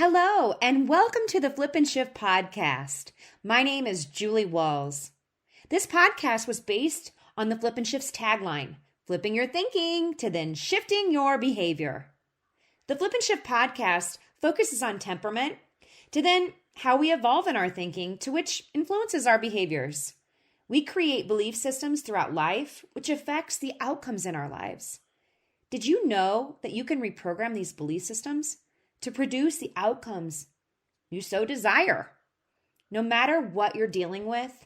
Hello, and welcome to the Flip and Shift podcast. My name is Julie Walls. This podcast was based on the Flip and Shift's tagline, flipping your thinking to then shifting your behavior. The Flip and Shift podcast focuses on temperament to then how we evolve in our thinking to which influences our behaviors. We create belief systems throughout life, which affects the outcomes in our lives. Did you know that you can reprogram these belief systems to produce the outcomes you so desire? No matter what you're dealing with,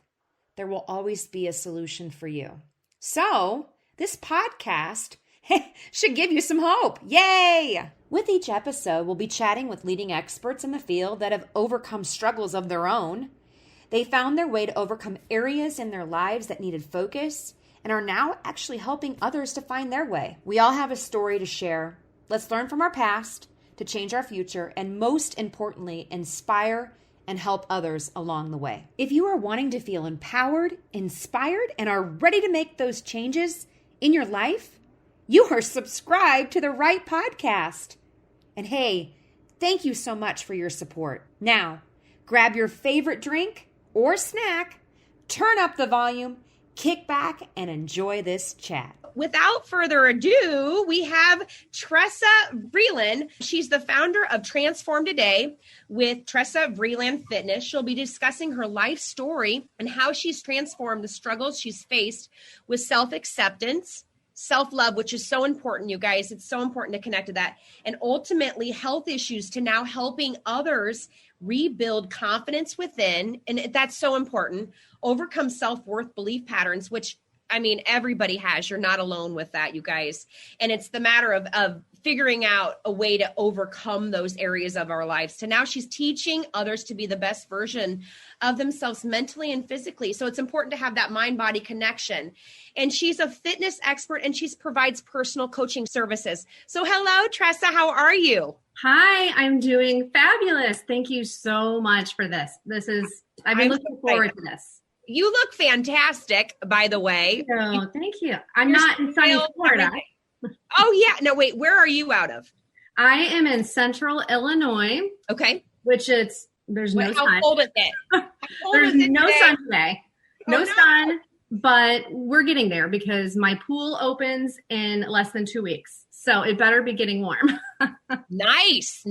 there will always be a solution for you. So, this podcast should give you some hope. Yay! With each episode, we'll be chatting with leading experts in the field that have overcome struggles of their own. They found their way to overcome areas in their lives that needed focus and are now actually helping others to find their way. We all have a story to share. Let's learn from our past to change our future, and most importantly, inspire and help others along the way. If you are wanting to feel empowered, inspired, and are ready to make those changes in your life, you are subscribed to the right podcast. And hey, thank you so much for your support. Now, grab your favorite drink or snack, turn up the volume, kick back, and enjoy this chat. Without further ado, we have Tressa Vreeland. She's the founder of Transform Today with Tressa Vreeland Fitness. She'll be discussing her life story and how she's transformed the struggles she's faced with self-acceptance, self-love, which is so important, you guys. It's so important to connect to that. And ultimately, health issues to now helping others rebuild confidence within. And that's so important. Overcome self-worth belief patterns, which everybody has. You're not alone with that, you guys. And it's the matter of figuring out a way to overcome those areas of our lives. So now she's teaching others to be the best version of themselves mentally and physically. So it's important to have that mind-body connection. And she's a fitness expert and she provides personal coaching services. So hello, Tressa, how are you? Hi, I'm doing fabulous. Thank you so much for this. I've been looking forward to this. You look fantastic, by the way. Oh, thank you. I'm not in sunny Florida. Oh, yeah. No, wait. Where are you out of? I am in central Illinois. Okay. There's no sun. How cold is it? There's no sun today. No sun, but we're getting there because my pool opens in less than 2 weeks. So it better be getting warm. Nice.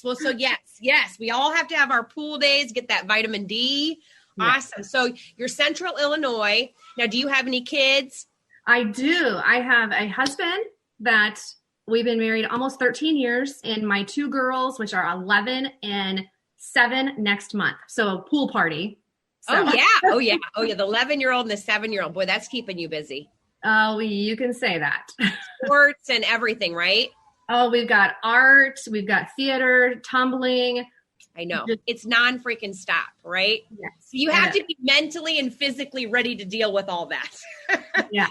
Well, so yes. We all have to have our pool days, get that vitamin D. Awesome. So you're central Illinois. Now, do you have any kids? I do. I have a husband that we've been married almost 13 years, and my two girls, which are 11 and 7 next month. So a pool party. So. Oh, yeah. The 11-year-old and the 7-year-old. Boy, that's keeping you busy. Oh, you can say that. Sports and everything, right? Oh, we've got art, we've got theater, tumbling. I know. It's non-freaking stop, right? Yes. So you have to be mentally and physically ready to deal with all that. Yes.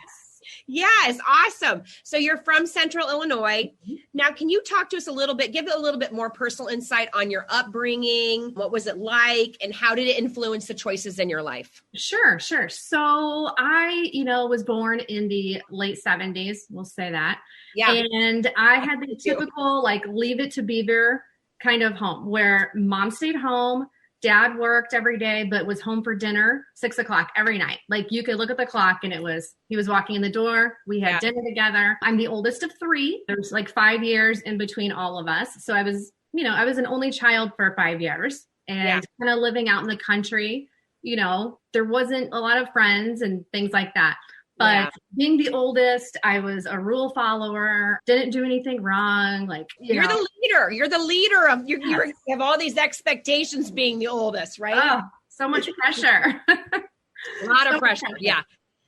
Yes. Awesome. So you're from Central Illinois. Now, can you talk to us a little bit, give a little bit more personal insight on your upbringing? What was it like and how did it influence the choices in your life? Sure. So I, was born in the late 70s. We'll say that. Yeah. And I had the typical leave it to Beaver kind of home where mom stayed home, dad worked every day, but was home for dinner 6:00 every night. You could look at the clock and he was walking in the door. We had dinner together. I'm the oldest of 3. There's 5 years in between all of us. So I was an only child for 5 years and kind of living out in the country. There wasn't a lot of friends and things like that. But being the oldest, I was a rule follower, didn't do anything wrong. You're the leader. You're the leader of you have all these expectations being the oldest, right? Oh, so much pressure. A lot of pressure. Yeah.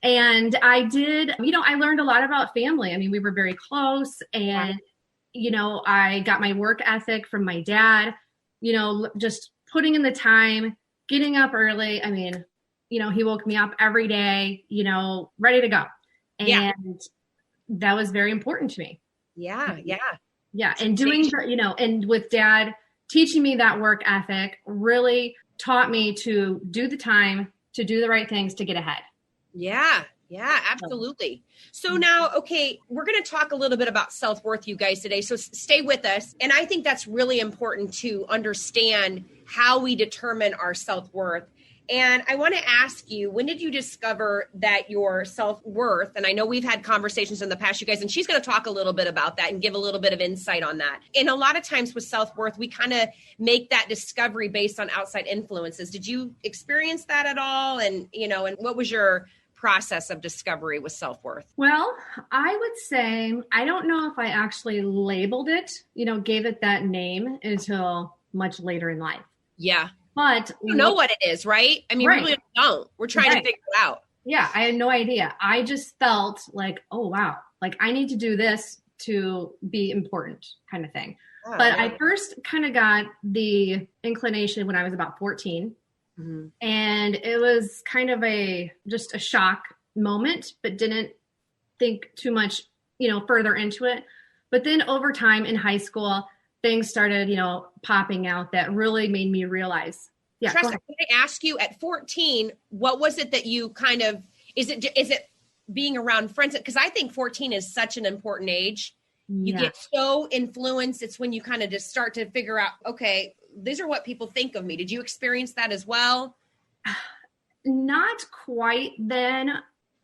And I did, I learned a lot about family. We were very close and, I got my work ethic from my dad, just putting in the time, getting up early. He woke me up every day, ready to go. And that was very important to me. Yeah. And doing, and with dad teaching me that work ethic really taught me to do the time, to do the right things to get ahead. Yeah. Yeah, absolutely. So now, okay, we're going to talk a little bit about self-worth, you guys, today. So stay with us. And I think that's really important to understand how we determine our self-worth. And I want to ask you, when did you discover that your self-worth, and I know we've had conversations in the past, you guys, and she's going to talk a little bit about that and give a little bit of insight on that. And a lot of times with self-worth, we kind of make that discovery based on outside influences. Did you experience that at all? And, and what was your process of discovery with self-worth? Well, I would say, I don't know if I actually labeled it, gave it that name until much later in life. Yeah. But you know what it is, right? I mean, right. We really don't. We're trying to figure it out. Yeah. I had no idea. I just felt like, oh, wow, like I need to do this to be important kind of thing. Oh, but yeah. I first kind of got the inclination when I was about 14. Mm-hmm. And it was kind of just a shock moment, but didn't think too much, further into it. But then over time in high school, things started, popping out that really made me realize. Yeah. Tressa, can I ask you at 14, what was it that you kind of, is it being around friends? Because I think 14 is such an important age. You get so influenced. It's when you kind of just start to figure out, okay, these are what people think of me. Did you experience that as well? Not quite then.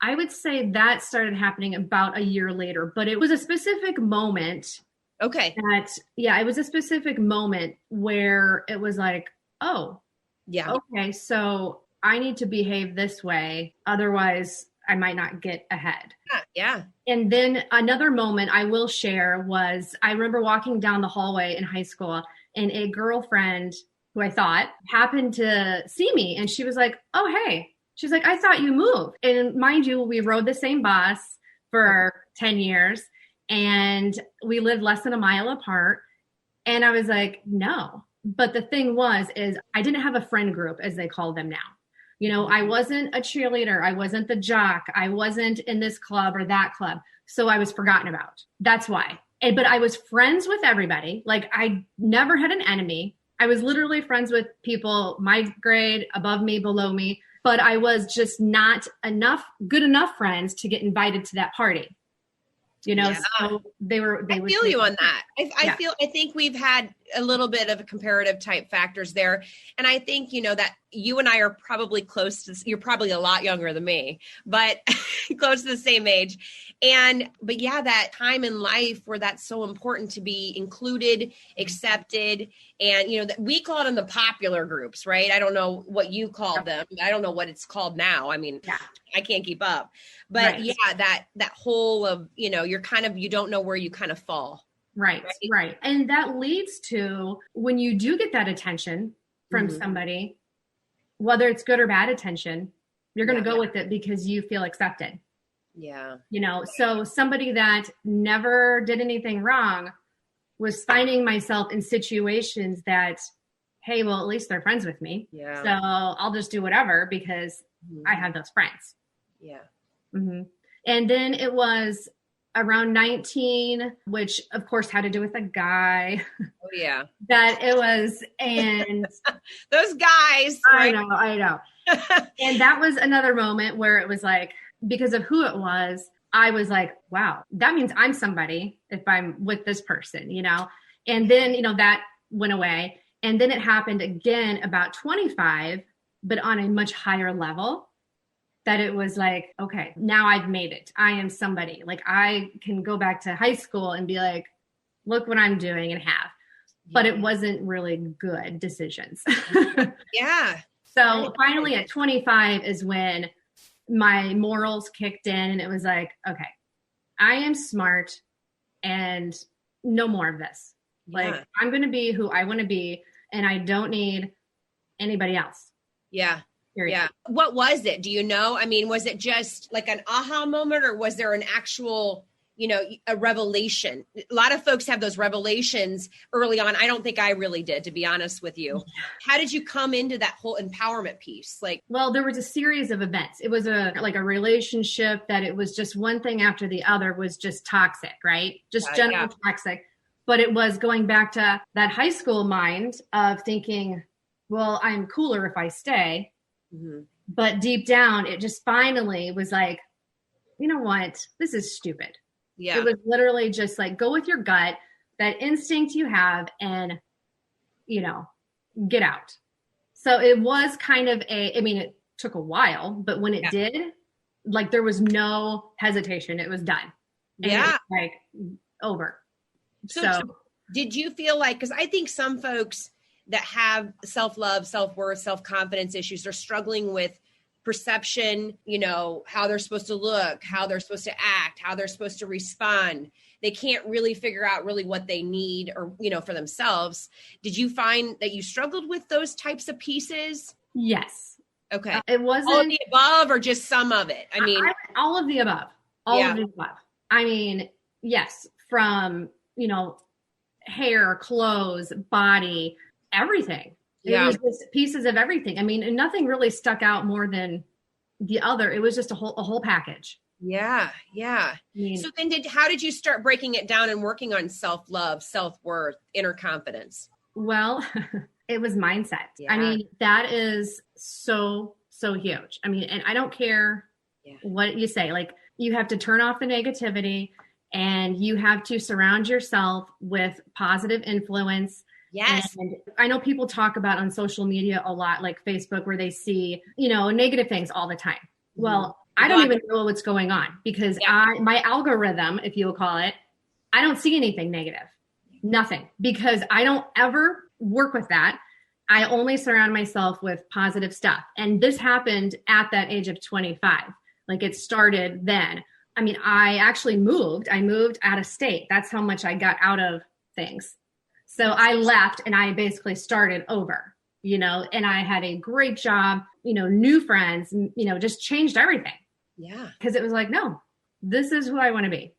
I would say that started happening about a year later, but it was a specific moment. Okay. It was a specific moment where it was like, oh, yeah, okay, so I need to behave this way. Otherwise, I might not get ahead. Yeah. And then another moment I will share was I remember walking down the hallway in high school and a girlfriend who I thought happened to see me. And she was like, oh, hey. She's like, I thought you moved. And mind you, we rode the same bus for 10 years. And we lived less than a mile apart. And I was like, no. But the thing is I didn't have a friend group, as they call them now. I wasn't a cheerleader. I wasn't the jock. I wasn't in this club or that club. So I was forgotten about. That's why. But I was friends with everybody. Like I never had an enemy. I was literally friends with people my grade, above me, below me. But I was just not good enough friends to get invited to that party. So I feel you on that. I think we've had a little bit of a comparative type factors there. And I think, that you and I are probably you're probably a lot younger than me, but close to the same age. But yeah, that time in life where that's so important to be included, accepted. And, that we call it in the popular groups, right? I don't know what you call them. I don't know what it's called now. I mean, I can't keep up, but right. that whole of, you don't know where you kind of fall. Right. And that leads to when you do get that attention from somebody, whether it's good or bad attention, you're going to go with it because you feel accepted. Yeah. So somebody that never did anything wrong was finding myself in situations that, hey, well, at least they're friends with me. Yeah. So I'll just do whatever because I have those friends. Yeah. Mm-hmm. And then it was around 19, which of course had to do with a guy. Oh yeah. That it was, and those guys. Right? I know. And that was another moment where it was like, because of who it was, I was like, wow, that means I'm somebody if I'm with this person, and then, that went away. And then it happened again about 25, but on a much higher level. That it was like, okay, now I've made it. I am somebody. Like I can go back to high school and be like, look what I'm doing and have. But it wasn't really good decisions. Yeah. So finally at 25 is when my morals kicked in and it was like, okay, I am smart and no more of this. Like I'm going to be who I want to be and I don't need anybody else. Yeah. Yeah. What was it? Do you know? I mean, was it just like an aha moment or was there an actual, a revelation? A lot of folks have those revelations early on. I don't think I really did, to be honest with you. How did you come into that whole empowerment piece? Well, there was a series of events. It was a relationship that it was just one thing after the other was just toxic, right? Just general toxic. But it was going back to that high school mind of thinking, well, I'm cooler if I stay. Mm-hmm. But deep down, it just finally was like, you know what? This is stupid. Yeah. It was literally just like, go with your gut, that instinct you have, and, get out. So it was kind of it took a while, but when it did, like, there was no hesitation. It was done. And it was, like, over. So did you feel like, because I think some folks that have self-love, self-worth, self-confidence issues are struggling with perception, how they're supposed to look, how they're supposed to act, how they're supposed to respond. They can't really figure out really what they need or, for themselves. Did you find that you struggled with those types of pieces? Yes. Okay. It wasn't all of the above or just some of it? I mean, all of the above. All of the above. I mean, yes, from, hair, clothes, body, everything. It was just pieces of everything. I mean, and nothing really stuck out more than the other. It was just a whole package. Yeah. Yeah. So then how did you start breaking it down and working on self-love, self-worth, inner confidence? Well, it was mindset. Yeah. I mean, that is so huge. I mean, and I don't care what you say, like, you have to turn off the negativity and you have to surround yourself with positive influence. Yes. And I know people talk about on social media a lot, like Facebook, where they see, negative things all the time. Well, I don't even know what's going on because my algorithm, if you will call it, I don't see anything negative, nothing, because I don't ever work with that. I only surround myself with positive stuff. And this happened at that age of 25. Like, it started then. I mean, I actually moved. I moved out of state. That's how much I got out of things. So I left and I basically started over, and I had a great job, new friends, just changed everything. Yeah. Because it was like, no, this is who I want to be.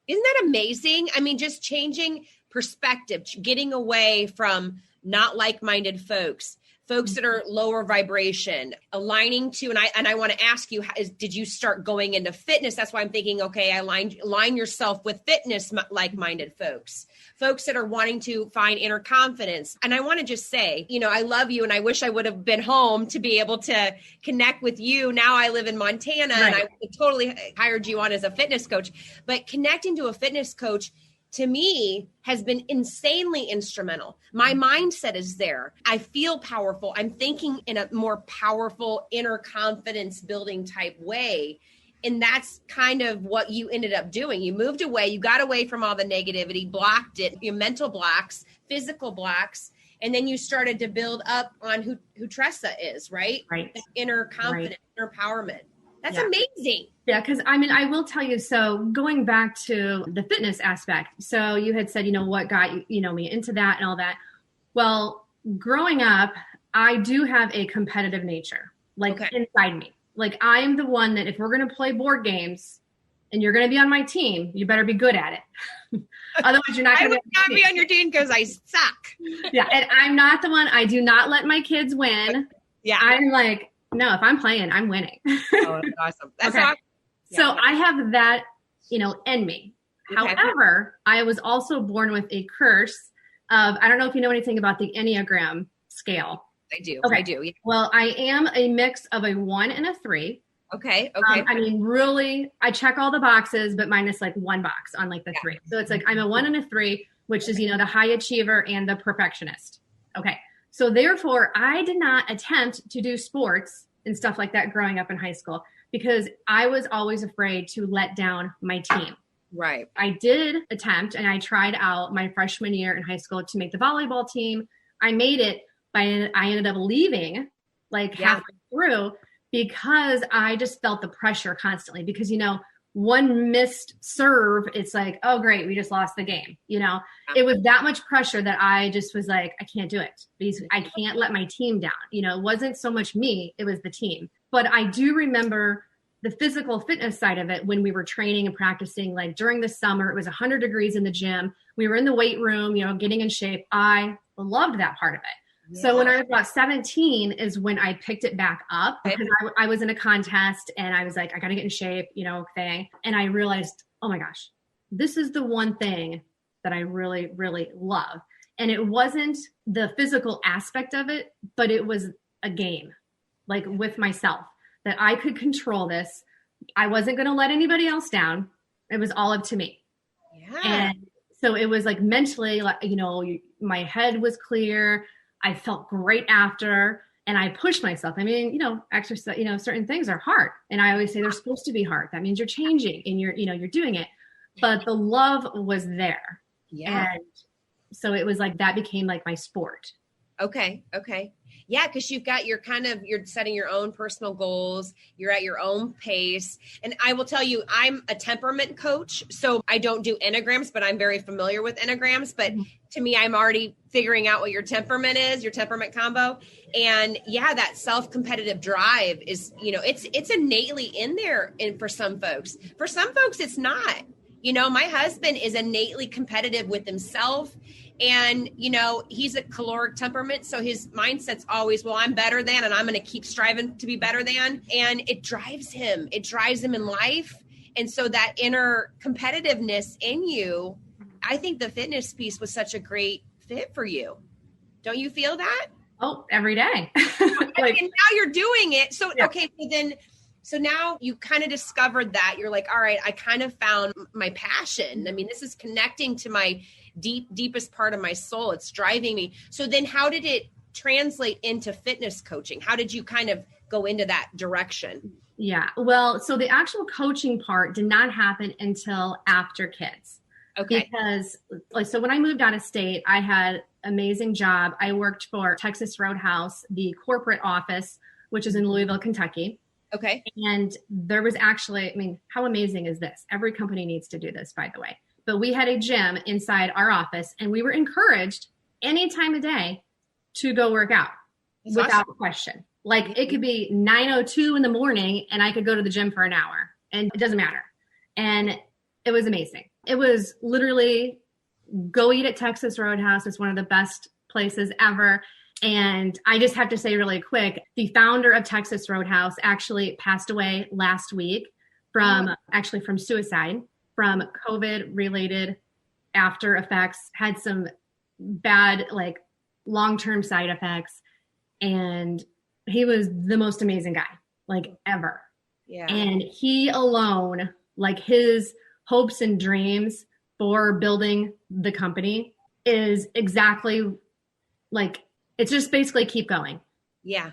Isn't that amazing? I mean, just changing perspective, getting away from not like-minded folks that are lower vibration, aligning to, and I want to ask you, did you start going into fitness? That's why I'm thinking, okay, align yourself with fitness like-minded folks that are wanting to find inner confidence. And I want to just say, I love you and I wish I would have been home to be able to connect with you. Now I live in Montana and I totally hired you on as a fitness coach, but connecting to a fitness coach to me has been insanely instrumental. My mindset is there. I feel powerful. I'm thinking in a more powerful inner confidence building type way. And that's kind of what you ended up doing. You moved away, you got away from all the negativity, blocked it, your mental blocks, physical blocks, and then you started to build up on who Tressa is, right? Right. The inner confidence, inner empowerment. That's amazing. Yeah, because I will tell you, so going back to the fitness aspect, so you had said, what got me into that and all that. Well, growing up, I do have a competitive nature, inside me. Like, I'm the one that if we're going to play board games and you're going to be on my team, you better be good at it. Otherwise, you're not going to be on your team because I suck. Yeah, and I'm not the one. I do not let my kids win. Yeah. I'm like, no, if I'm playing, I'm winning. Oh, that's awesome. That's awesome. Yeah. So I have that, in me. Okay. However, I was also born with a curse of, I don't know if you know anything about the Enneagram scale. I do. Okay. I do. Yeah. Well, I am a mix of a 1 and a 3. Okay. I mean, really, I check all the boxes, but minus like one box on like the 3. So it's like, I'm a 1 and a 3, which is, the high achiever and the perfectionist. Okay. So therefore, I did not attempt to do sports and stuff like that growing up in high school because I was always afraid to let down my team. Right. I did attempt and I tried out my freshman year in high school to make the volleyball team. I made it, but I ended up leaving halfway through because I just felt the pressure constantly because, one missed serve, it's like, oh, great, we just lost the game. It was that much pressure that I just was like, I can't do it because I can't let my team down. It wasn't so much me, it was the team. But I do remember the physical fitness side of it when we were training and practicing, like during the summer, it was 100 degrees in the gym. We were in the weight room, getting in shape. I loved that part of it. Yeah. So when I was about 17 is when I picked it back up because I was in a contest and I was like, I got to get in shape, thing. And I realized, oh my gosh, this is the one thing that I really, really love. And it wasn't the physical aspect of it, but it was a game, like with myself, that I could control this I wasn't going to let anybody else down. It was all up to me. Yeah. And so it was like mentally, like, my head was clear. I felt great after, and I pushed myself. I mean, exercise, certain things are hard. And I always say they're supposed to be hard. That means you're changing and you're doing it. But the love was there. Yeah. And so it was like, that became like my sport. Okay. Yeah. Cause you're setting your own personal goals. You're at your own pace. And I will tell you, I'm a temperament coach. So I don't do Enneagrams, but I'm very familiar with Enneagrams. But to me, I'm already figuring out what your temperament is, your temperament combo. And yeah, that self-competitive drive is, it's innately in there. And for some folks, it's not. My husband is innately competitive with himself. And, he's a caloric temperament. So his mindset's always, well, I'm better than, and I'm going to keep striving to be better than. And it drives him in life. And so that inner competitiveness in you, I think the fitness piece was such a great fit for you. Don't you feel that? Oh, every day. And now you're doing it. So, yeah. Okay. So now you kind of discovered that you're like, all right, I kind of found my passion. I mean, this is connecting to my deepest part of my soul. It's driving me. So then how did it translate into fitness coaching? How did you kind of go into that direction? Yeah. Well, so the actual coaching part did not happen until after kids. Okay. Because so when I moved out of state, I had an amazing job. I worked for Texas Roadhouse, the corporate office, which is in Louisville, Kentucky. Okay. And there was actually, how amazing is this? Every company needs to do this, by the way. But we had a gym inside our office, and we were encouraged any time of day to go work out. That's without question. Like it could be 9:02 in the morning and I could go to the gym for an hour and it doesn't matter. And it was amazing. It was literally go eat at Texas Roadhouse. It's one of the best places ever. And I just have to say really quick, the founder of Texas Roadhouse actually passed away last week from suicide, from COVID related after effects, had some bad, long-term side effects. And he was the most amazing guy, ever. Yeah. And he alone, his hopes and dreams for building the company is exactly it's just basically keep going. Yeah.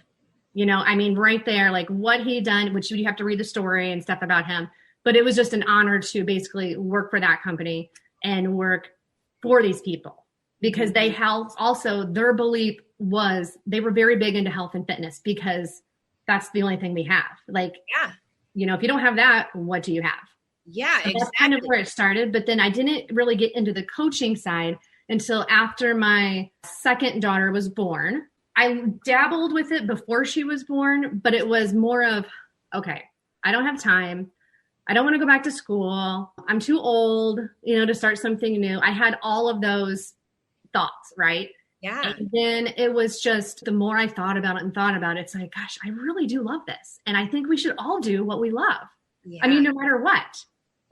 Right there, what he done, which you have to read the story and stuff about him, but it was just an honor to basically work for that company and work for these people because they helped. Also, their belief was they were very big into health and fitness because that's the only thing we have. If you don't have that, what do you have? Yeah, so exactly. That's kind of where it started. But then I didn't really get into the coaching side until after my second daughter was born. I dabbled with it before she was born, but it was more of, okay, I don't have time. I don't want to go back to school. I'm too old, to start something new. I had all of those thoughts, right? Yeah. And then it was just the more I thought about it, it's like, gosh, I really do love this. And I think we should all do what we love. Yeah. No matter what.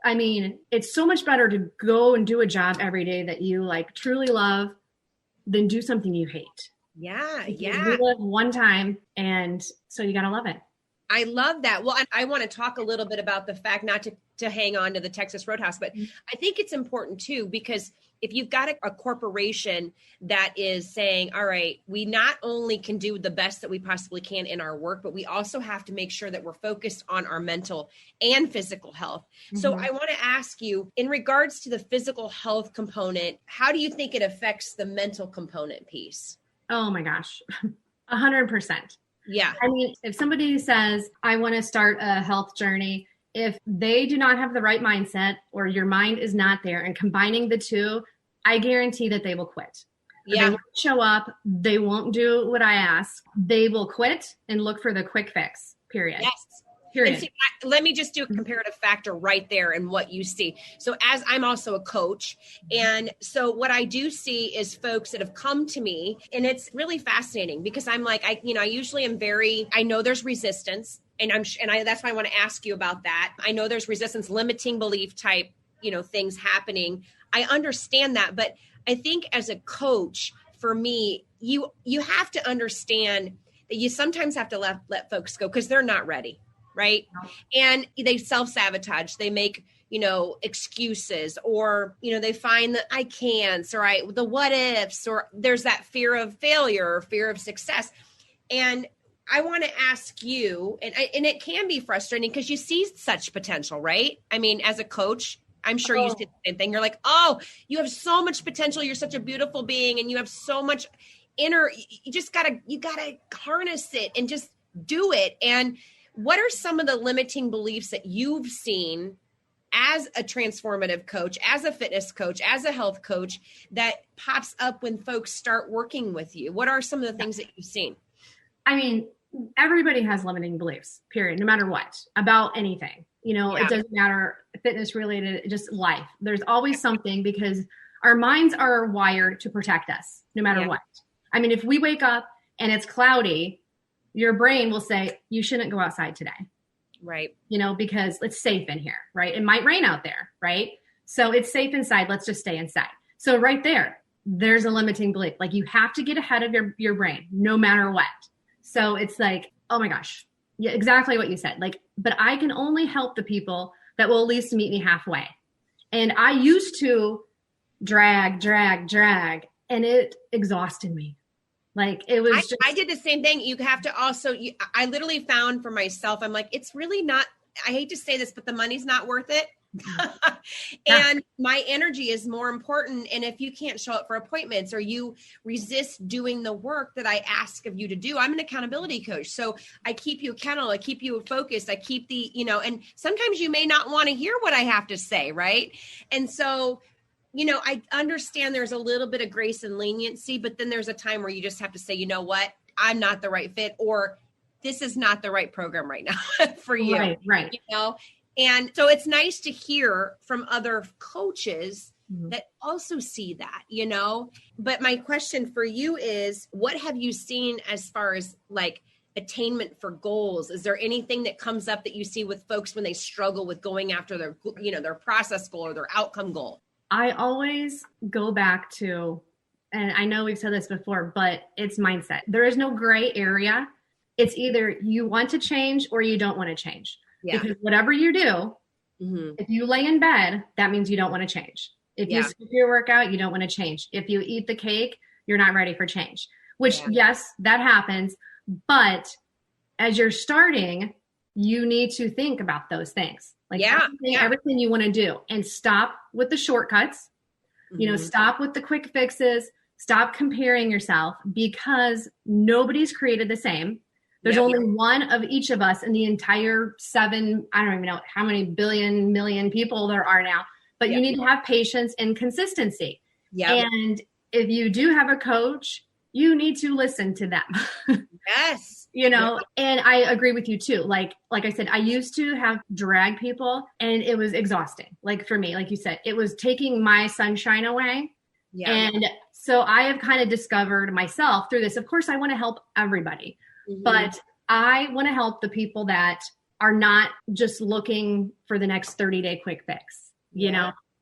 It's so much better to go and do a job every day that you truly love than do something you hate. Yeah. You live one time, and so you got to love it. I love that. Well, I want to talk a little bit about the fact, not to hang on to the Texas Roadhouse, but I think it's important too, because if you've got a corporation that is saying, all right, we not only can do the best that we possibly can in our work, but we also have to make sure that we're focused on our mental and physical health. Mm-hmm. So I want to ask you, in regards to the physical health component, how do you think it affects the mental component piece? Oh my gosh, 100%. Yeah. If somebody says, I want to start a health journey, if they do not have the right mindset or your mind is not there and combining the two, I guarantee that they will quit. Yeah. They won't show up. They won't do what I ask. They will quit and look for the quick fix, period. Yes. Period. See, let me just do a comparative factor right there and what you see. So as I'm also a coach, and so what I do see is folks that have come to me, and it's really fascinating because I'm I usually am I know there's resistance, and that's why I want to ask you about that. I know there's resistance, limiting belief type, things happening. I understand that, but I think as a coach, for me, you have to understand that you sometimes have to let folks go because they're not ready. right? And they self-sabotage. They make, excuses, or, they find that I can't, or the what ifs, or there's that fear of failure or fear of success. And I want to ask you, and it can be frustrating because you see such potential, right? I mean, as a coach, I'm sure you see the same thing. You're like, oh, you have so much potential. You're such a beautiful being, and you have so much inner, you gotta harness it and just do it. And what are some of the limiting beliefs that you've seen as a transformative coach, as a fitness coach, as a health coach, that pops up when folks start working with you? What are some of the things that you've seen? I mean, everybody has limiting beliefs, period, no matter what, about anything. It doesn't matter, fitness related, just life. There's always something, because our minds are wired to protect us no matter what. I mean, if we wake up and it's cloudy, your brain will say, you shouldn't go outside today. Right. Because it's safe in here, right? It might rain out there, right? So it's safe inside. Let's just stay inside. So right there's a limiting belief. Like, you have to get ahead of your brain no matter what. So it's like, oh my gosh, yeah, exactly what you said. Like, but I can only help the people that will at least meet me halfway. And I used to drag, and it exhausted me. Like, it was I did the same thing. You have to also, I literally found for myself, I'm like, it's really not, I hate to say this, but the money's not worth it. And my energy is more important. And if you can't show up for appointments, or you resist doing the work that I ask of you to do, I'm an accountability coach. So I keep you accountable. I keep you focused. I keep and sometimes you may not want to hear what I have to say. Right. And so, I understand there's a little bit of grace and leniency, but then there's a time where you just have to say, you know what, I'm not the right fit, or this is not the right program right now for you. Right. And so it's nice to hear from other coaches that also see that, But my question for you is, what have you seen as far as like attainment for goals? Is there anything that comes up that you see with folks when they struggle with going after their process goal or their outcome goal? I always go back to, and I know we've said this before, but it's mindset. There is no gray area. It's either you want to change or you don't want to change. Yeah. Because whatever you do, if you lay in bed, that means you don't want to change. If you skip your workout, you don't want to change. If you eat the cake, you're not ready for change. Which, yes, that happens. But as you're starting, you need to think about those things. Like everything you want to do, and stop with the shortcuts, stop with the quick fixes, stop comparing yourself, because nobody's created the same. There's only one of each of us in the entire I don't even know how many million people there are now, but you need to have patience and consistency. And if you do have a coach, you need to listen to them. Yes. And I agree with you too. Like I said, I used to have drag people, and it was exhausting. Like for me, like you said, it was taking my sunshine away. Yeah. And so I have kind of discovered myself through this. Of course, I want to help everybody, but I want to help the people that are not just looking for the next 30-day quick fix.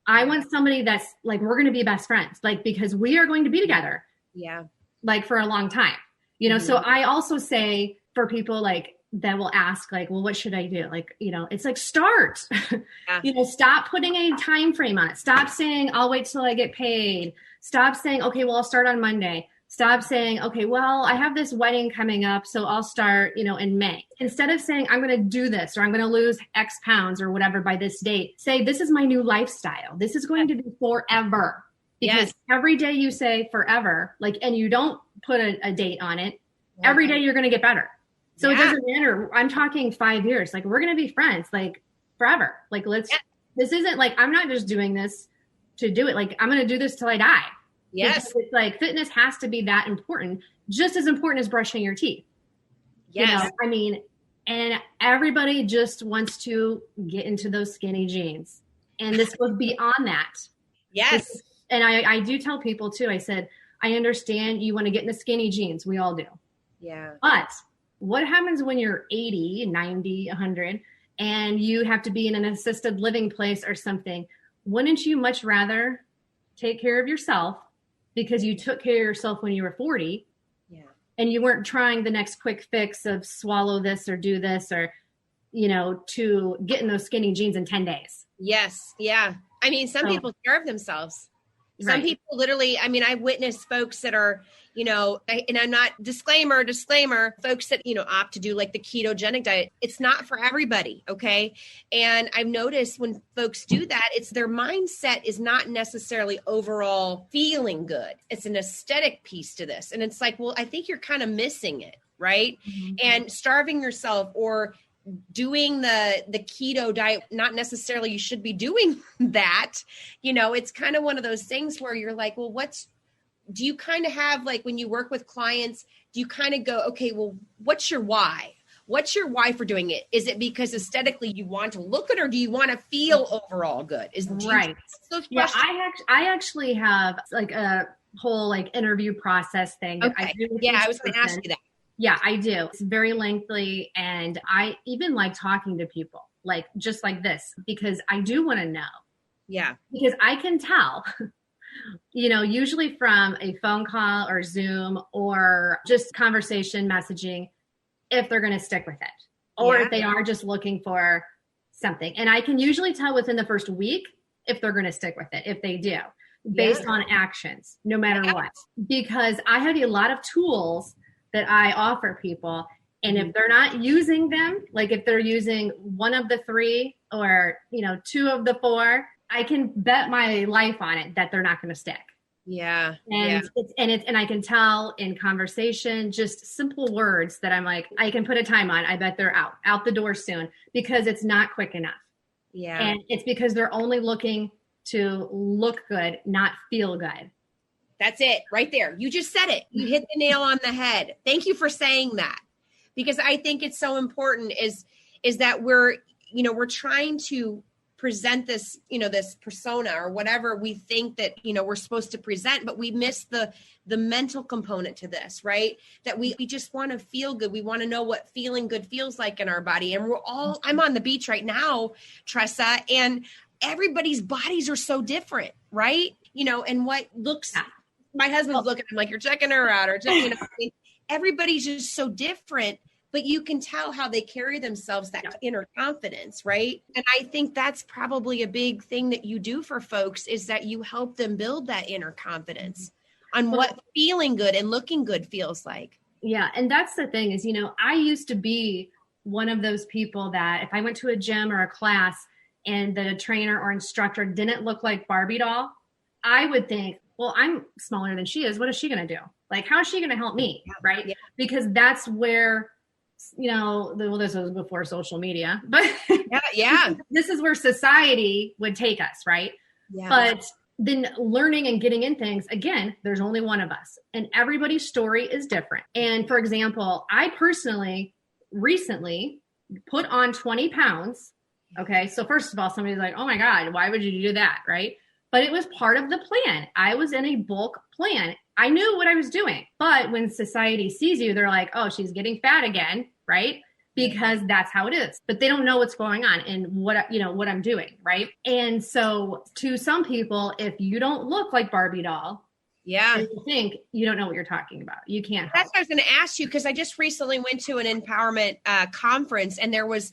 I want somebody that's like, we're going to be best friends, like, because we are going to be together. Yeah. Like for a long time. So I also say for people like that will ask like, well, what should I do? Like, it's like, start, stop putting a time frame on it. Stop saying, I'll wait till I get paid. Stop saying, okay, well, I'll start on Monday. Stop saying, okay, well, I have this wedding coming up, so I'll start, in May. Instead of saying, I'm going to do this, or I'm going to lose X pounds or whatever by this date, say, this is my new lifestyle. This is going to be forever. Because every day you say forever, like, and you don't put a date on it, every day you're going to get better. So it doesn't matter. I'm talking 5 years. Like, we're going to be friends, like, forever. Like, this isn't like, I'm not just doing this to do it. Like, I'm going to do this till I die. Yes. Because it's like, fitness has to be that important, just as important as brushing your teeth. Yes. And everybody just wants to get into those skinny jeans. And this goes beyond that. Yes. And I do tell people too, I said, I understand you want to get in the skinny jeans. We all do. Yeah. But what happens when you're 80, 90, 100, and you have to be in an assisted living place or something? Wouldn't you much rather take care of yourself because you took care of yourself when you were 40? Yeah. And you weren't trying the next quick fix of swallow this or do this, or, to get in those skinny jeans in 10 days. Yes. Yeah. I mean, some people starve themselves. Some people literally, I mean, I witnessed folks that are, and I'm not disclaimer, folks that, opt to do like the ketogenic diet. It's not for everybody. Okay. And I've noticed when folks do that, it's their mindset is not necessarily overall feeling good. It's an aesthetic piece to this. And it's like, well, I think you're kind of missing it. Right. Mm-hmm. And starving yourself or doing the keto diet, not necessarily you should be doing that. It's kind of one of those things where you're like, well, do you kind of have, like, when you work with clients, do you kind of go, okay, well, what's your why? What's your why for doing it? Is it because aesthetically you want to look good, or do you want to feel overall good? Right. Yeah, I actually have like a whole like interview process thing. Okay. I was going to ask you that. Yeah, I do. It's very lengthy. And I even like talking to people like just like this, because I do want to know. Yeah. Because I can tell, usually from a phone call or Zoom or just conversation messaging, if they're going to stick with it or if they are just looking for something. And I can usually tell within the first week if they're going to stick with it, if they do, based on actions, no matter what. Because I have a lot of tools that I offer people. And if they're not using them, like if they're using one of the three or, two of the four, I can bet my life on it that they're not going to stick. Yeah. And I can tell in conversation, just simple words that I'm like, I can put a time on. I bet they're out the door soon, because it's not quick enough. Yeah. And it's because they're only looking to look good, not feel good. That's it right there. You just said it. You hit the nail on the head. Thank you for saying that, because I think it's so important is that we're trying to present this, this persona or whatever we think that, we're supposed to present, but we miss the mental component to this, right? That we just want to feel good. We want to know what feeling good feels like in our body. And I'm on the beach right now, Tressa, and everybody's bodies are so different, right? And what looks, my husband's looking, I'm like, you're checking her out or just, everybody's just so different. But you can tell how they carry themselves, that inner confidence, right? And I think that's probably a big thing that you do for folks, is that you help them build that inner confidence on what feeling good and looking good feels like. Yeah. And that's the thing is, I used to be one of those people that if I went to a gym or a class and the trainer or instructor didn't look like Barbie doll, I would think, well, I'm smaller than she is. What is she going to do? Like, how is she going to help me? Right. Yeah. Because that's where, this was before social media, but this is where society would take us. Right. Yeah. But then learning and getting in things, again, there's only one of us and everybody's story is different. And for example, I personally recently put on 20 pounds. Okay. So first of all, somebody's like, oh my God, why would you do that? Right. But it was part of the plan. I was in a bulk plan. I knew what I was doing. But when society sees you, they're like, oh, she's getting fat again, right? Because that's how it is. But they don't know what's going on and what I'm doing, right? And so to some people, if you don't look like Barbie doll, you think you don't know what you're talking about. You can't. That's what I was going to ask you, because I just recently went to an empowerment conference, and there was,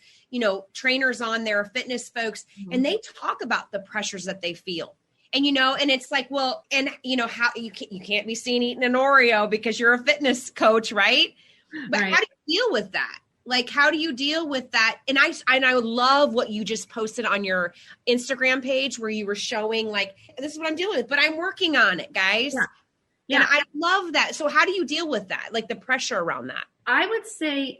trainers on there, fitness folks, and they talk about the pressures that they feel. And, and it's like, well, and how you can't be seen eating an Oreo because you're a fitness coach. Right. But how do you deal with that? Like, how do you deal with that? And I love what you just posted on your Instagram page, where you were showing like, this is what I'm dealing with, but I'm working on it, guys. Yeah. And I love that. So how do you deal with that? Like the pressure around that? I would say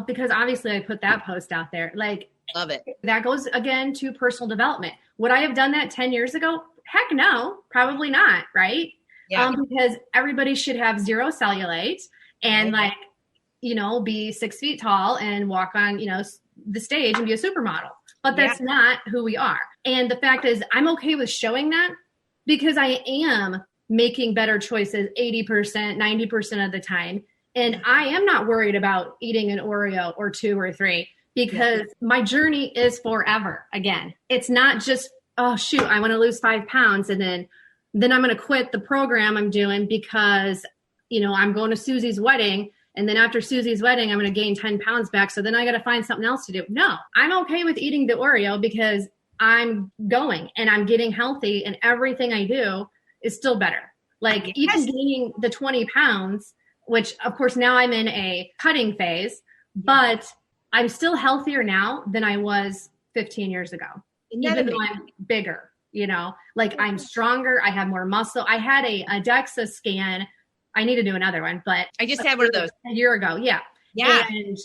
because obviously I put that post out there, like, love it. That goes again to personal development. Would I have done that 10 years ago? Heck no, probably not. Right. Yeah. Because everybody should have zero cellulite and be 6 feet tall and walk on, the stage and be a supermodel. But that's not who we are. And the fact is, I'm okay with showing that because I am making better choices 80%, 90% of the time. And I am not worried about eating an Oreo or 2 or 3 because my journey is forever. Again, it's not just, oh, shoot, I want to lose 5 pounds. And then I'm going to quit the program I'm doing because, I'm going to Susie's wedding And then after Susie's wedding, I'm going to gain 10 pounds back. So then I got to find something else to do. No, I'm okay with eating the Oreo because I'm going and I'm getting healthy and everything I do is still better. Like even gaining the 20 pounds, which of course now I'm in a cutting phase, but I'm still healthier now than I was 15 years ago, even though I'm bigger, you know, like I'm stronger. I have more muscle. I had a DEXA scan. I need to do another one, but I just had one of those a year ago. Yeah. And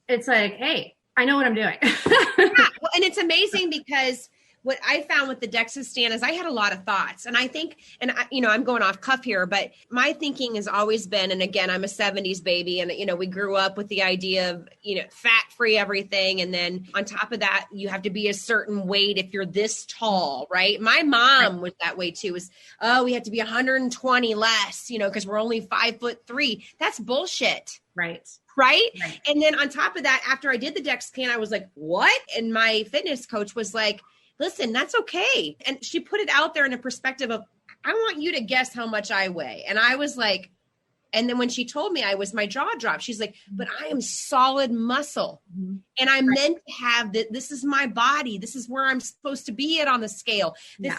it's like, hey, I know what I'm doing. Well, and it's amazing because what I found with the DEXA scan is I had a lot of thoughts. And I think, and I, you know, I'm going off cuff here, but my thinking has always been, and again, I'm a 70s baby. And, you know, we grew up with the idea of, you know, fat-free everything. And then on top of that, you have to be a certain weight if you're this tall, right? My mom was that way too, was, oh, we have to be 120 less, you know, because we're only 5'3". That's bullshit. Right. And then on top of that, after I did the DEXA scan, I was like, what? And my fitness coach was like, listen, that's okay. And she put it out there in a perspective of, I want you to guess how much I weigh. And I was like, and then when she told me, my jaw dropped. She's like, but I am solid muscle. Mm-hmm. And I'm meant to have that. This is my body. This is where I'm supposed to be at on the scale.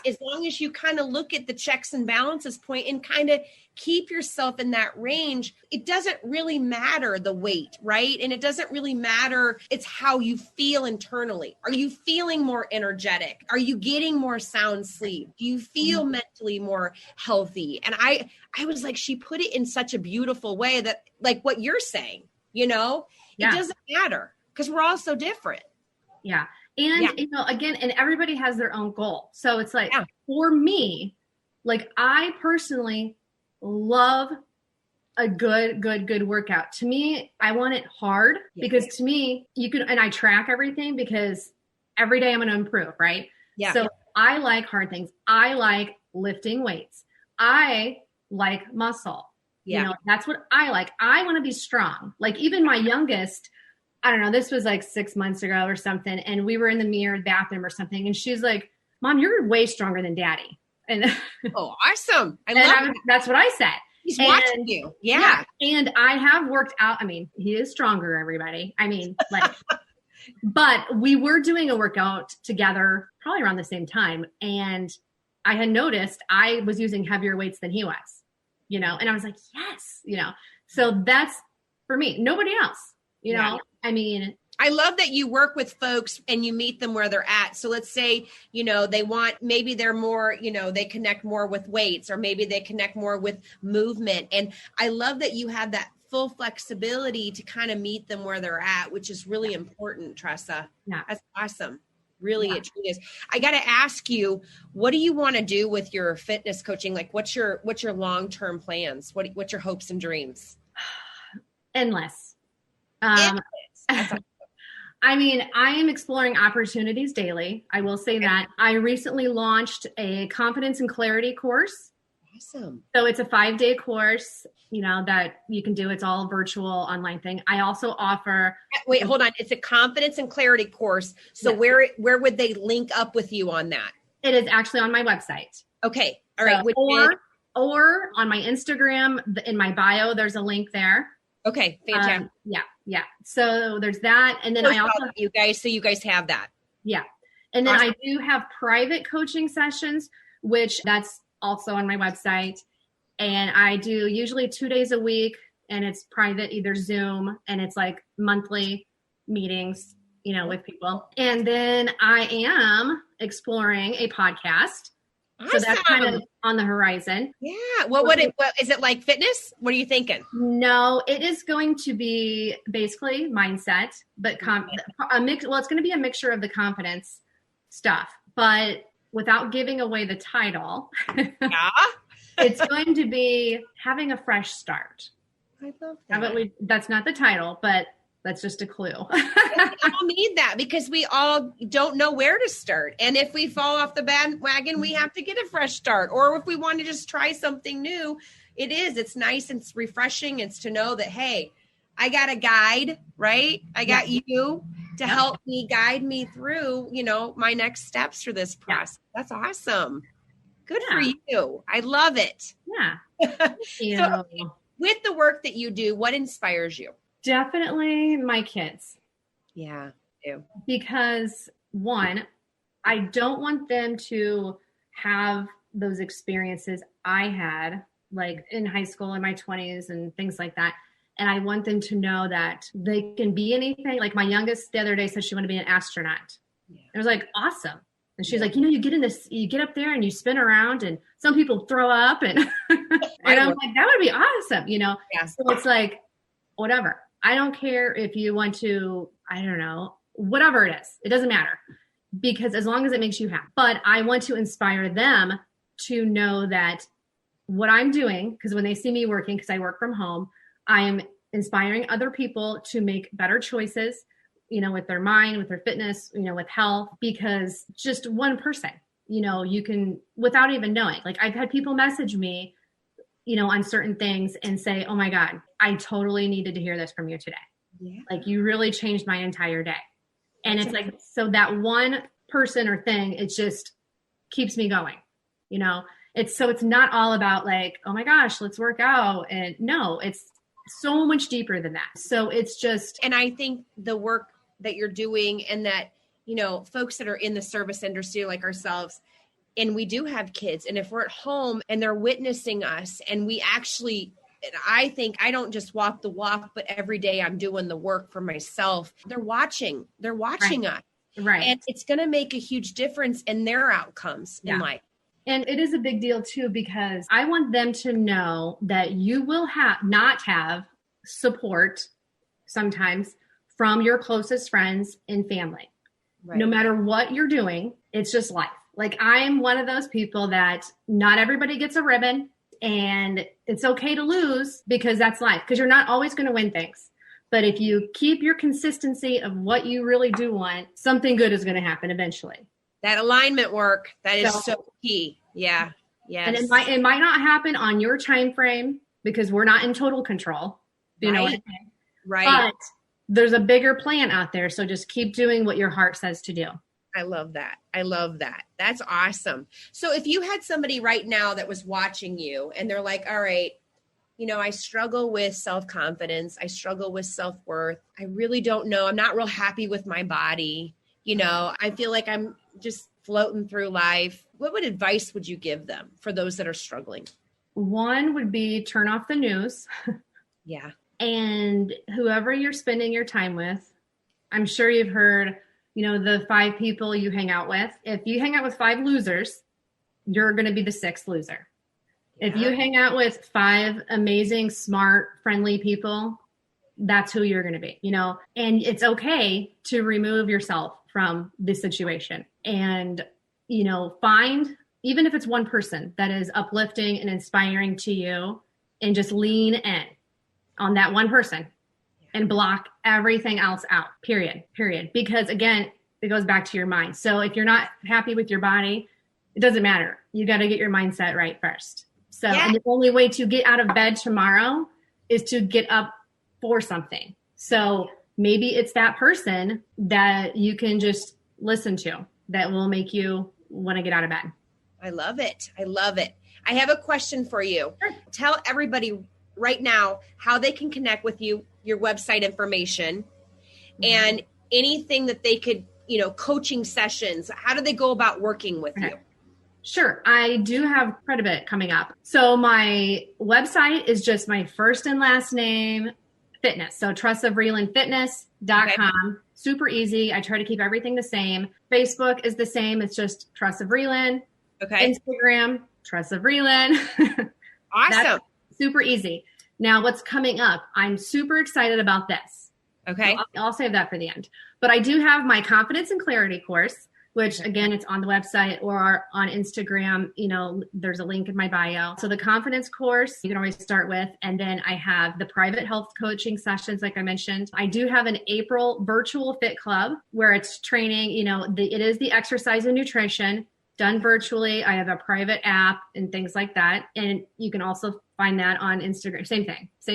As long as you kind of look at the checks and balances point and kind of keep yourself in that range, it doesn't really matter the weight, right? And it doesn't really matter. It's how you feel internally. Are you feeling more energetic? Are you getting more sound sleep? Do you feel mentally more healthy? And I was like, she put it in such a beautiful way that, like what you're saying, you know, it doesn't matter because we're all so different. Yeah. And, you know, again, and everybody has their own goal. So it's like, for me, like I personally love a good workout. To me, I want it hard because to me, you can, and I track everything because every day I'm going to improve, right? Yeah. So I like hard things. I like lifting weights. I like muscle. You know, that's what I like. I want to be strong. Like even my youngest, I don't know, this was like 6 months ago or something. And we were in the mirror bathroom or something. And she's like, Mom, you're way stronger than Daddy. And oh, awesome. That's what I said. He's watching you. Yeah. And I have worked out. I mean, he is stronger, everybody. I mean, like, but we were doing a workout together probably around the same time. And I had noticed I was using heavier weights than he was, you know, and I was like, yes, you know, so that's for me, nobody else, you know, I mean, I love that you work with folks and you meet them where they're at. So let's say, you know, maybe they're more, you know, they connect more with weights or maybe they connect more with movement. And I love that you have that full flexibility to kind of meet them where they're at, which is really important, Tressa. Yeah. That's awesome. Really, it truly is. I got to ask you, what do you want to do with your fitness coaching? Like what's your long-term plans? What's your hopes and dreams? Endless. I mean, I am exploring opportunities daily. I will say that. I recently launched a confidence and clarity course. Awesome. So it's a 5-day course, you know, that you can do. It's all virtual online thing. I also offer. Wait, hold on. It's a confidence and clarity course. So where would they link up with you on that? It is actually on my website. Okay. All right. Or on my Instagram, in my bio, there's a link there. Okay. Fantastic. Yeah. So there's that. And then I also you guys have that. Yeah. And then awesome. I do have private coaching sessions, which that's also on my website. And I do usually 2 days a week and it's private, either Zoom, and it's like monthly meetings, you know, with people. And then I am exploring a podcast. Awesome. So that's kind of on the horizon. Yeah. Well, what is it like fitness? What are you thinking? No, it is going to be basically mindset, but a mix. Well, it's going to be a mixture of the confidence stuff, but without giving away the title, it's going to be having a fresh start. I love that. How about that's not the title, but that's just a clue. We all need that because we all don't know where to start. And if we fall off the bandwagon, we have to get a fresh start. Or if we want to just try something new, it's nice and it's refreshing. It's to know that, hey, I got a guide, right? I got you to help me guide me through, you know, my next steps through this process. That's awesome. Good for you. I love it. Yeah. So, with the work that you do, what inspires you? Definitely my kids. Yeah. Ew. Because one, I don't want them to have those experiences I had, like in high school in my 20s and things like that. And I want them to know that they can be anything. Like my youngest the other day said she wanted to be an astronaut. Yeah. It was like, awesome. And she's like, you get in this, you get up there and you spin around and some people throw up and, and I'm like, that would be awesome. Yeah. So it's like, whatever. I don't care if you want to, I don't know, whatever it is. It doesn't matter, because as long as it makes you happy. But I want to inspire them to know that what I'm doing, because when they see me working, because I work from home, I am inspiring other people to make better choices, with their mind, with their fitness, with health, because just one person, you can, without even knowing, like I've had people message me, on certain things and say, oh my God, I totally needed to hear this from you today. Yeah. Like you really changed my entire day. And it's like, so that one person or thing, it just keeps me going, it's not all about like, oh my gosh, let's work out. And no, it's so much deeper than that. So it's just, and I think the work that you're doing and that, folks that are in the service industry like ourselves, and we do have kids, and if we're at home and they're witnessing us and we actually, I think I don't just walk the walk, but every day I'm doing the work for myself. They're watching us. Right. And it's going to make a huge difference in their outcomes in life. And it is a big deal too, because I want them to know that you will not have support sometimes from your closest friends and family. Right. No matter what you're doing, it's just life. Like I'm one of those people that not everybody gets a ribbon, and it's okay to lose because that's life, because you're not always going to win things. But if you keep your consistency of what you really do want, something good is going to happen eventually. That alignment work, that is so key. Yeah. Yes. And it might not happen on your time frame because we're not in total control. You know what I mean? Right. But there's a bigger plan out there. So just keep doing what your heart says to do. I love that. That's awesome. So if you had somebody right now that was watching you and they're like, all right, I struggle with self-confidence. I struggle with self-worth. I really don't know. I'm not real happy with my body. I feel like I'm just floating through life. What advice would you give them for those that are struggling? One would be turn off the news. Yeah. And whoever you're spending your time with, I'm sure you've heard, the 5 people you hang out with. If you hang out with 5 losers, you're going to be the 6th loser. Yeah. If you hang out with 5 amazing, smart, friendly people, that's who you're going to be, and it's okay to remove yourself from this situation and, find, even if it's one person that is uplifting and inspiring to you, and just lean in on that one person and block everything else out, period. Because again, it goes back to your mind. So if you're not happy with your body, it doesn't matter. You got to get your mindset right first. So and the only way to get out of bed tomorrow is to get up for something. So maybe it's that person that you can just listen to that will make you want to get out of bed. I love it. I have a question for you. Sure. Tell everybody right now how they can connect with you, your website information, and anything that they could, coaching sessions. How do they go about working with you? Sure. I do have quite a bit coming up. So my website is just my first and last name, fitness. So TressaVreelandFitness.com. Okay. Super easy. I try to keep everything the same. Facebook is the same. It's just Tressa Vreeland. Okay. Instagram, Tressa Vreeland. Awesome. That's super easy. Now what's coming up? I'm super excited about this. Okay. So I'll save that for the end. But I do have my Confidence and Clarity course, which again, it's on the website or on Instagram. There's a link in my bio. So the confidence course, you can always start with. And then I have the private health coaching sessions, like I mentioned. I do have an April virtual fit club where it's training, it is the exercise and nutrition done virtually. I have a private app and things like that. And you can also find that on Instagram. Same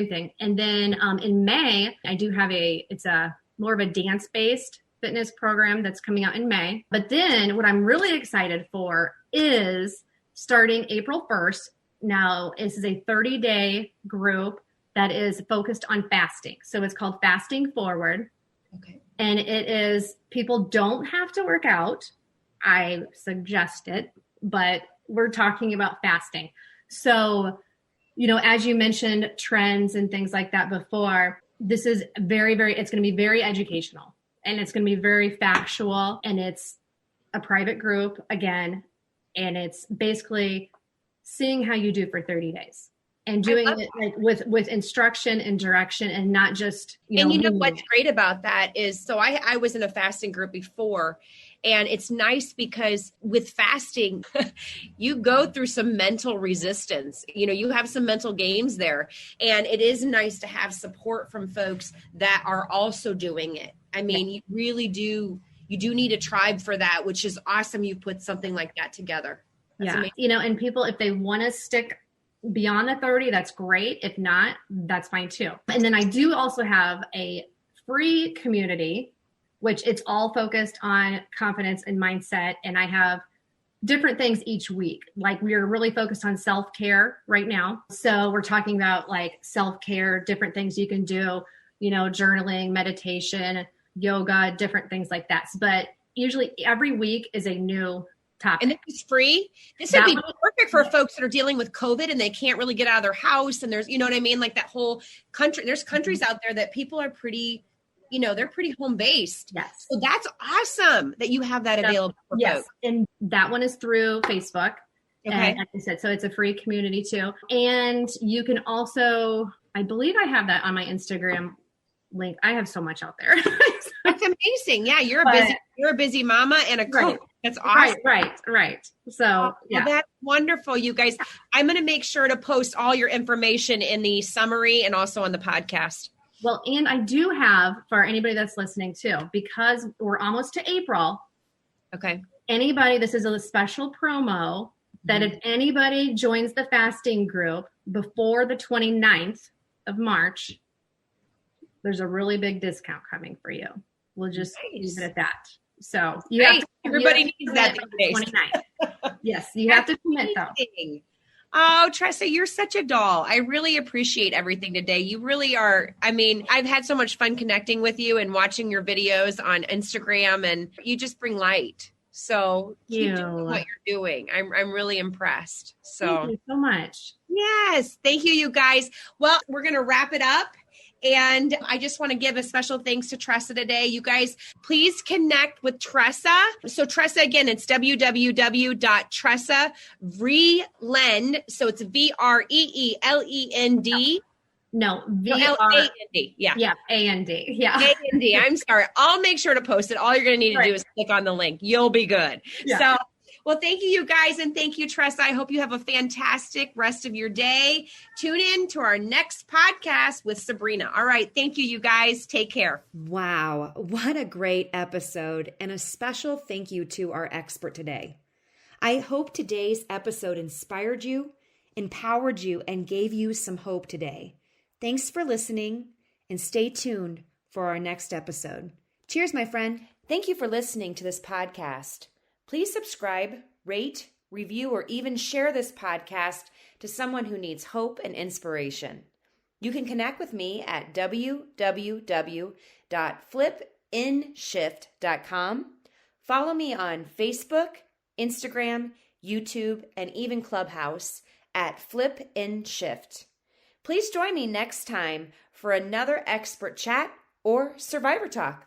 thing. And then in May, I do have it's a more of a dance-based fitness program that's coming out in May. But then what I'm really excited for is starting April 1st. Now, this is a 30-day group that is focused on fasting. So it's called Fasting Forward. Okay. And it is, people don't have to work out. I suggest it, but we're talking about fasting. So, as you mentioned, trends and things like that before, this is it's going to be very educational, and it's going to be very factual, and it's a private group again, and it's basically seeing how you do for 30 days. And doing it like with instruction and direction, and not just, what's great about that is, so I was in a fasting group before, and it's nice because with fasting, you go through some mental resistance. You have some mental games there, and it is nice to have support from folks that are also doing it. I mean, you really do. You do need a tribe for that, which is awesome. You put something like that together. That's amazing. And people, if they want to stick beyond the 30, that's great. If not, that's fine too. And then I do also have a free community, which it's all focused on confidence and mindset. And I have different things each week. Like, we're really focused on self-care right now. So we're talking about like self-care, different things you can do, journaling, meditation, yoga, different things like that. But usually every week is a new topic. And this is free. This would be perfect for folks that are dealing with COVID and they can't really get out of their house. And there's, what I mean? Like that whole country, there's countries out there that people are pretty, they're pretty home based. Yes. So that's awesome that you have that available for folks. And that one is through Facebook. Okay. And like I said, so it's a free community too. And you can also, I believe I have that on my Instagram link. I have so much out there. That's amazing. Yeah. You're a busy mama and a coach. Right. That's awesome. Right. So well, that's wonderful, you guys. I'm going to make sure to post all your information in the summary and also on the podcast. Well, and I do have, for anybody that's listening too, because we're almost to April. Okay. This is a special promo that if anybody joins the fasting group before the 29th of March, there's a really big discount coming for you. We'll just leave it at that. So everybody needs that. 29th. Yes, you have to commit though. Oh, Tressa, you're such a doll. I really appreciate everything today. You really are. I mean, I've had so much fun connecting with you and watching your videos on Instagram, and you just bring light. So keep doing what you're doing. I'm really impressed. So thank you so much. Yes. Thank you, you guys. Well, we're going to wrap it up. And I just want to give a special thanks to Tressa today. You guys, please connect with Tressa. So Tressa, again, it's www.Tressa Vreeland. So it's VREELEND. No, V-R-A-N-D. Yeah, A-N-D. Yeah. A-N-D. I'm sorry. I'll make sure to post it. All you're going to need to do is click on the link. You'll be good. Yeah. So, well, thank you guys. And thank you, Tressa. I hope you have a fantastic rest of your day. Tune in to our next podcast with Sabrina. All right. Thank you, you guys. Take care. Wow. What a great episode. And a special thank you to our expert today. I hope today's episode inspired you, empowered you, and gave you some hope today. Thanks for listening, and stay tuned for our next episode. Cheers, my friend. Thank you for listening to this podcast. Please subscribe, rate, review, or even share this podcast to someone who needs hope and inspiration. You can connect with me at www.flipinshift.com. Follow me on Facebook, Instagram, YouTube, and even Clubhouse at Flip in Shift. Please join me next time for another expert chat or survivor talk.